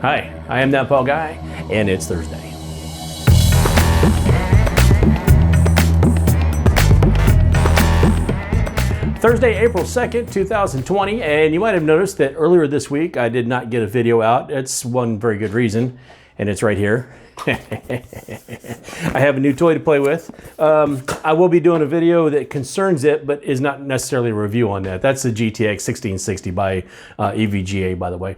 Hi, I am ThatPaulGuy, and it's Thursday. Thursday, April 2nd, 2020, and you might have noticed that earlier this week I did not get a video out. It's one very good reason, and it's right here. I have a new toy to play with. I will be doing a video that concerns it, but is not necessarily a review on that. That's the GTX 1660 by EVGA, by the way.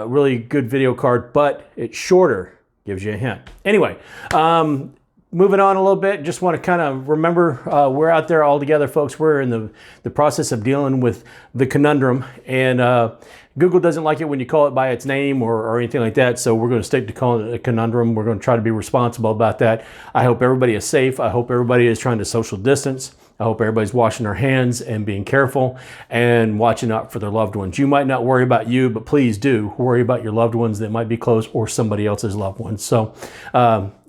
Really good video card, but it's shorter. Gives you a hint. Anyway, moving on a little bit, just want to kind of remember we're out there all together, folks. We're in the process of dealing with the conundrum, and Google doesn't like it when you call it by its name or anything like that, so we're going to stick to calling it a conundrum. We're going to try to be responsible about that. I hope everybody is safe. I hope everybody is trying to social distance. I hope everybody's washing their hands and being careful and watching out for their loved ones. You might not worry about you, but please do worry about your loved ones that might be close or somebody else's loved ones. So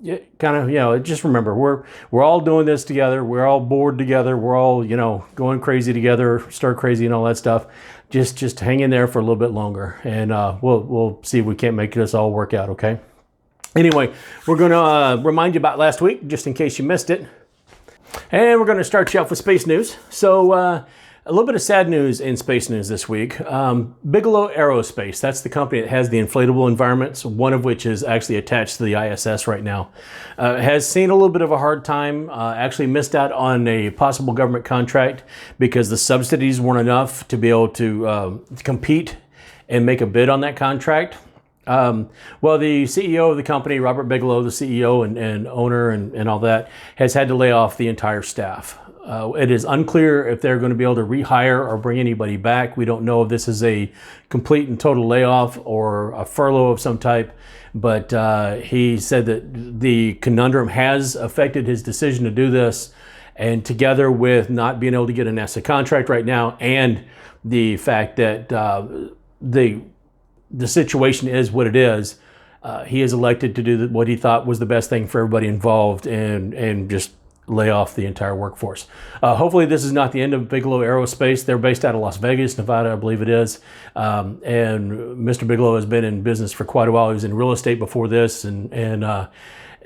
just remember, we're all doing this together. We're all bored together. We're all, going crazy together, stir crazy and all that stuff. Just hang in there for a little bit longer, and we'll see if we can't make this all work out, okay? Anyway, we're going to remind you about last week, just in case you missed it. And we're going to start you off with space news. So a little bit of sad news in space news this week. Bigelow Aerospace, that's the company that has the inflatable environments, one of which is actually attached to the ISS right now, has seen a little bit of a hard time, actually missed out on a possible government contract because the subsidies weren't enough to be able to compete and make a bid on that contract. Well, the CEO of the company, Robert Bigelow, the CEO and owner and all that, has had to lay off the entire staff. It is unclear if they're going to be able to rehire or bring anybody back. We don't know if this is a complete and total layoff or a furlough of some type, but he said that the conundrum has affected his decision to do this, and together with not being able to get a NASA contract right now and the fact that the situation is what it is, he is elected to do what he thought was the best thing for everybody involved and just lay off the entire workforce. Hopefully this is not the end of Bigelow Aerospace. They're based out of Las Vegas, Nevada, I believe it is. And Mr. Bigelow has been in business for quite a while. He was in real estate before this, and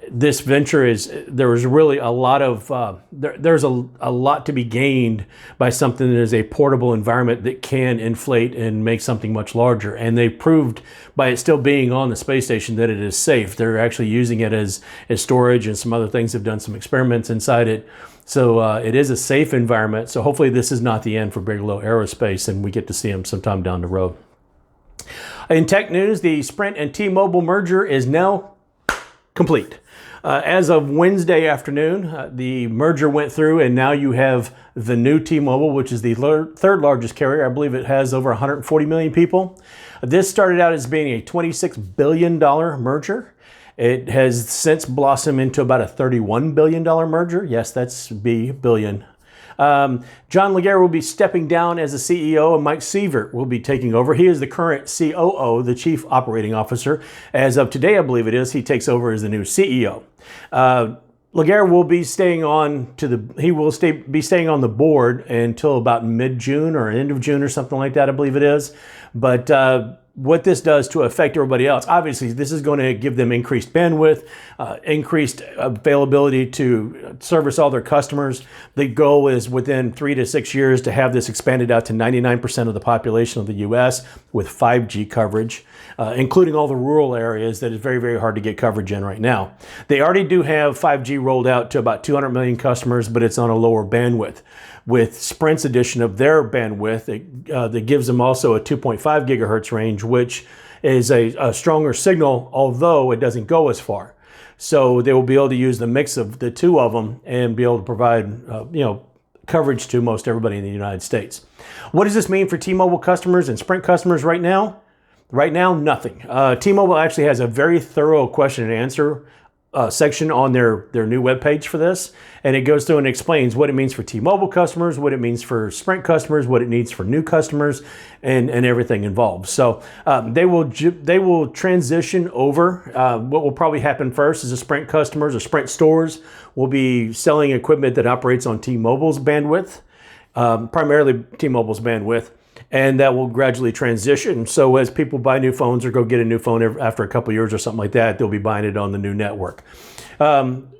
this venture there was really a lot of there's a lot to be gained by something that is a portable environment that can inflate and make something much larger. And they proved by it still being on the space station that it is safe. They're actually using it as storage, and some other things have done some experiments inside it. So it is a safe environment. So hopefully this is not the end for Bigelow Aerospace, and we get to see them sometime down the road. In tech news, the Sprint and T-Mobile merger is now complete. As of Wednesday afternoon, the merger went through, and now you have the new T-Mobile, which is the third largest carrier. I believe it has over 140 million people. This started out as being a $26 billion merger. It has since blossomed into about a $31 billion merger. Yes, that's billion. John Laguerre will be stepping down as the CEO, and Mike Sievert will be taking over. He is the current COO, the Chief Operating Officer. As of today, I believe it is, he takes over as the new CEO. Laguerre will be staying on be staying on the board until about mid-June or end of June or something like that, I believe it is. But what this does to affect everybody else, obviously this is going to give them increased bandwidth, increased availability to service all their customers. The goal is within 3 to 6 years to have this expanded out to 99% of the population of the US with 5G coverage, including all the rural areas that is very, very hard to get coverage in right now. They already do have 5G rolled out to about 200 million customers, but it's on a lower bandwidth. With Sprint's addition of their bandwidth, that gives them also a 2.5 gigahertz range, which is a stronger signal, although it doesn't go as far. So they will be able to use the mix of the two of them and be able to provide coverage to most everybody in the United States. What does this mean for T-Mobile customers and Sprint customers right now? Right now, nothing. T-Mobile actually has a very thorough question and answer section on their new webpage for this, and it goes through and explains what it means for T-Mobile customers, what it means for Sprint customers, what it needs for new customers, and everything involved. So they will transition over. What will probably happen first is the Sprint customers or Sprint stores will be selling equipment that operates on T-Mobile's bandwidth, primarily T-Mobile's bandwidth. and that will gradually transition. So as people buy new phones or go get a new phone after a couple years or something like that, they'll be buying it on the new network.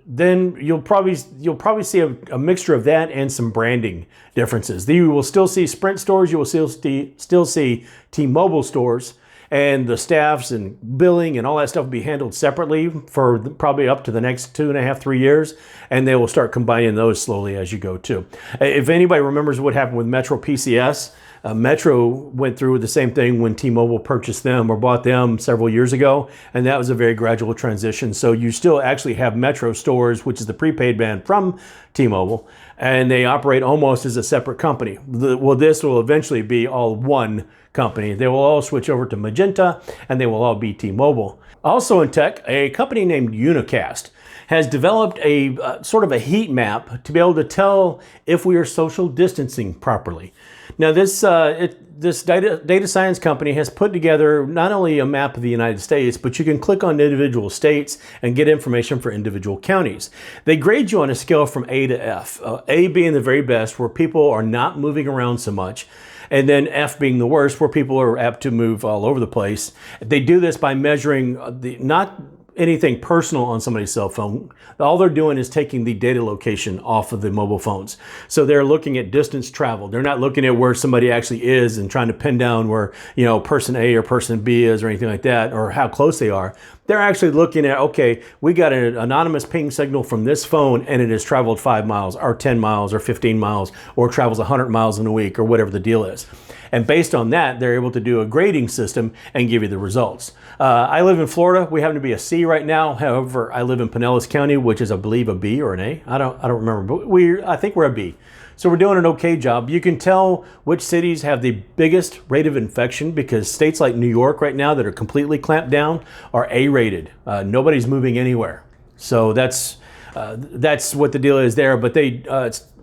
Then you'll probably see a mixture of that and some branding differences. You will still see Sprint stores, you will still see T-Mobile stores, and the staffs and billing and all that stuff will be handled separately for probably up to the next 2.5, 3 years, and they will start combining those slowly as you go too. If anybody remembers what happened with Metro PCS, Metro went through the same thing when T-Mobile purchased them or bought them several years ago, and that was a very gradual transition. So you still actually have Metro stores, which is the prepaid band from T-Mobile, and they operate almost as a separate company. This will eventually be all one company. They will all switch over to Magenta, and they will all be T-Mobile. Also in tech, a company named Unicast has developed a sort of a heat map to be able to tell if we are social distancing properly. Now this data science company has put together not only a map of the United States, but you can click on individual states and get information for individual counties. They grade you on a scale from A to F, A being the very best, where people are not moving around so much, and then F being the worst, where people are apt to move all over the place. They do this by measuring not anything personal on somebody's cell phone. All they're doing is taking the data location off of the mobile phones. So they're looking at distance traveled. They're not looking at where somebody actually is and trying to pin down where, person A or person B is or anything like that, or how close they are. They're actually looking at, okay, we got an anonymous ping signal from this phone and it has traveled 5 miles or 10 miles or 15 miles or travels 100 miles in a week or whatever the deal is. And based on that, they're able to do a grading system and give you the results. I live in Florida. We happen to be a C right now. However, I live in Pinellas County, which is, I believe, a B or an A. I don't remember, but I think we're a B. So we're doing an okay job. You can tell which cities have the biggest rate of infection because states like New York right now that are completely clamped down are A-rated. Nobody's moving anywhere. So that's what the deal is there. But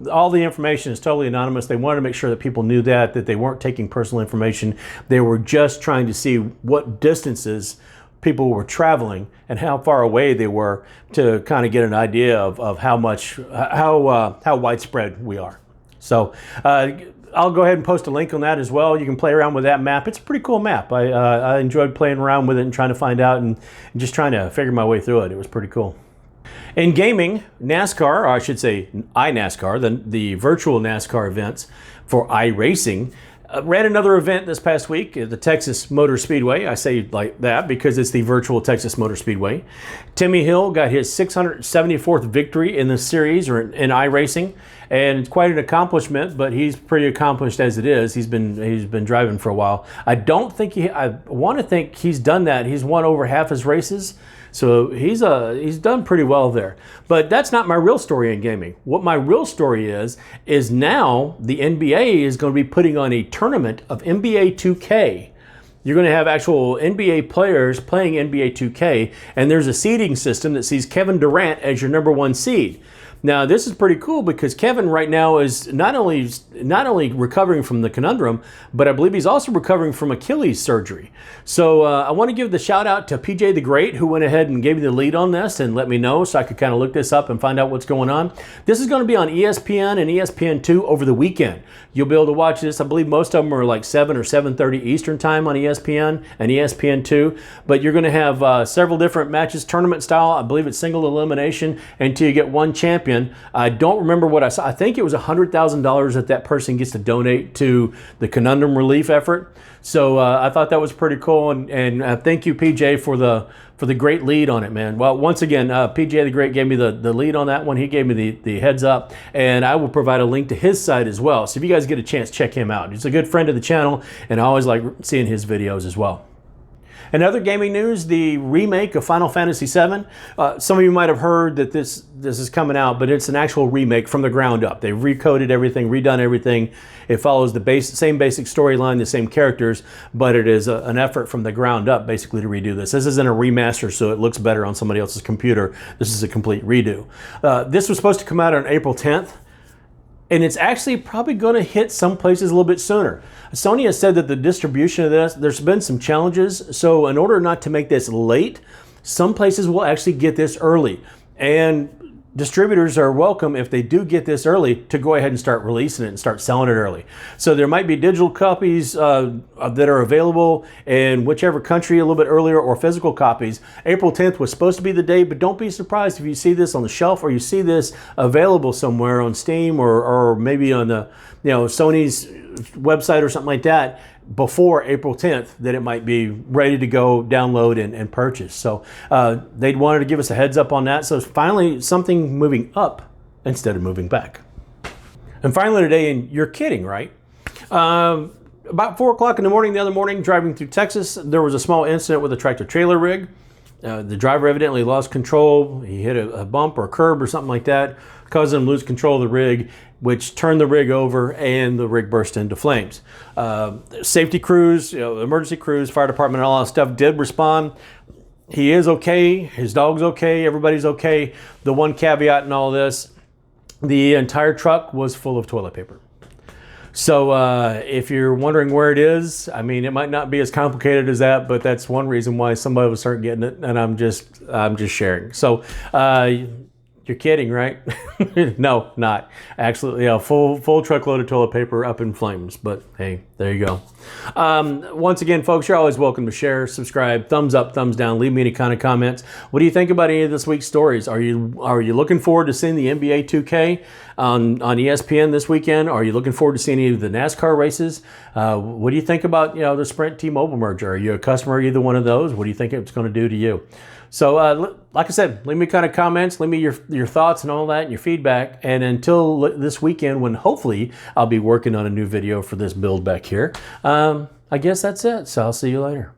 all the information is totally anonymous. They wanted to make sure that people knew that they weren't taking personal information. They were just trying to see what distances people were traveling and how far away they were to kind of get an idea of how widespread we are. So I'll go ahead and post a link on that as well. You can play around with that map. It's a pretty cool map. I enjoyed playing around with it and trying to find out and just trying to figure my way through it. It was pretty cool. In gaming, NASCAR, or I should say iNASCAR, the virtual NASCAR events for iRacing, ran another event this past week at the Texas Motor Speedway. I say like that because it's the virtual Texas Motor Speedway. Timmy Hill got his 674th victory in the series or in iRacing, and it's quite an accomplishment, but he's pretty accomplished as it is. He's been driving for a while. I want to think he's done that. He's won over half his races. So he's done pretty well there. But that's not my real story in gaming. What my real story is now the NBA is going to be putting on a tournament of NBA 2K. You're going to have actual NBA players playing NBA 2K, and there's a seeding system that sees Kevin Durant as your number 1 seed. Now, this is pretty cool because Kevin right now is not only recovering from the conundrum, but I believe he's also recovering from Achilles surgery. So I want to give the shout out to PJ the Great, who went ahead and gave me the lead on this and let me know so I could kind of look this up and find out what's going on. This is going to be on ESPN and ESPN2 over the weekend. You'll be able to watch this. I believe most of them are like 7 or 7:30 Eastern time on ESPN and ESPN2. But you're going to have several different matches, tournament style. I believe it's single elimination until you get one champion. I don't remember what I saw. I think it was $100,000 that person gets to donate to the conundrum relief effort. So I thought that was pretty cool, and thank you, PJ, for the great lead on it, man. Well, once again, PJ the Great gave me the lead on that one. He gave me the heads up, and I will provide a link to his site as well. So if you guys get a chance, check him out. He's a good friend of the channel, and I always like seeing his videos as well. In other gaming news, the remake of Final Fantasy VII. Some of you might have heard that this is coming out, but it's an actual remake from the ground up. They've recoded everything, redone everything. It follows the same basic storyline, the same characters, but it is an effort from the ground up basically to redo this. This isn't a remaster, so it looks better on somebody else's computer. This is a complete redo. This was supposed to come out on April 10th. And it's actually probably going to hit some places a little bit sooner. Sony has said that the distribution of this, there's been some challenges. So in order not to make this late, some places will actually get this early. And distributors are welcome, if they do get this early, to go ahead and start releasing it and start selling it early. So there might be digital copies that are available in whichever country a little bit earlier, or physical copies. April 10th was supposed to be the date, but don't be surprised if you see this on the shelf, or you see this available somewhere on Steam, or maybe on the Sony's website or something like that, before April 10th, that it might be ready to go download and purchase. So they'd wanted to give us a heads up on that. So it's finally something moving up instead of moving back. And finally today, and you're kidding, right? About 4 o'clock in the morning, the other morning, driving through Texas, there was a small incident with a tractor trailer rig. The driver evidently lost control. He hit a bump or a curb or something like that, caused him to lose control of the rig, which turned the rig over, and the rig burst into flames. Safety crews, emergency crews, fire department, and all that stuff did respond. He is okay. His dog's okay. Everybody's okay. The one caveat in all this, the entire truck was full of toilet paper. So if you're wondering where it is, I mean, it might not be as complicated as that, but that's one reason why some of us aren't getting it, and I'm just sharing. So you're kidding, right? No, not. Actually, full truckload of toilet paper up in flames, but hey, there you go. Once again, folks, you're always welcome to share, subscribe, thumbs up, thumbs down, leave me any kind of comments. What do you think about any of this week's stories? Are you looking forward to seeing the NBA 2K on ESPN this weekend? Are you looking forward to seeing any of the NASCAR races? What do you think about the Sprint T-Mobile merger? Are you a customer of either one of those? What do you think it's going to do to you? So like I said, leave me kind of comments, leave me your thoughts and all that, and your feedback. And until this weekend, when hopefully I'll be working on a new video for this build back here, I guess that's it. So I'll see you later.